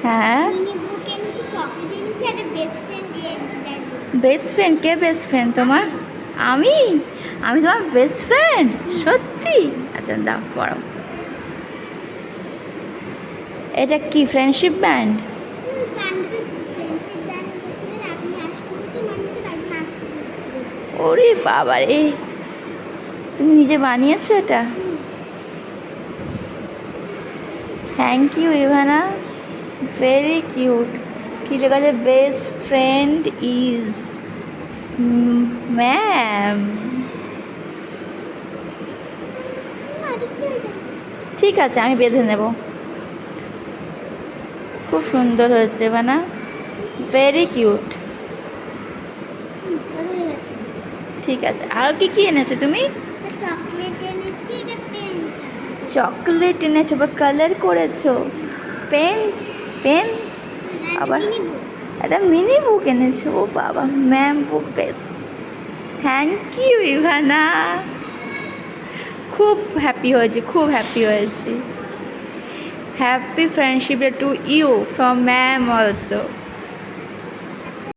হ্যাঁ, মিনি বুক এনেছি, চকলেট এনেছি, আর বেস্ট ফ্রেন্ড এনেছি। Best friend? কে বেস্ট ফ্রেন্ড তোমার? আমি? আমি তোমার বেস্ট ফ্রেন্ড? সত্যি? আচ্ছা দাও পড়ো। এটা কি friendship band? Sunday friendship band গেছিলেন, আপনি আসেননি তো মান্ডেতে, তাই জন্য আজকে দিচ্ছিলেন। ওরে বাবা রে, তুমি নিজে বানিয়েছো এটা? Thank you Ivana, very cute. কি লেখা আছে? Best friend is ma'am. ঠিক আছে, আমি বেঁধে নেব। খুব সুন্দর হয়েছে ইভানা, ভেরি কিউট। ঠিক আছে, আর কি কি এনেছো তুমি? চকলেট এনেছি, এটা পেন এনেছি। চকলেট এনেছো, আবার কালার করেছো, পেন, আবার মিনি বুক। একটা মিনি বুক এনেছো। ও বাবা, ma'am book best. Thank you Ivana, খুব হ্যাপি হয়েছি, খুব হ্যাপি হয়েছি। Happy friendship to you from ma'am also.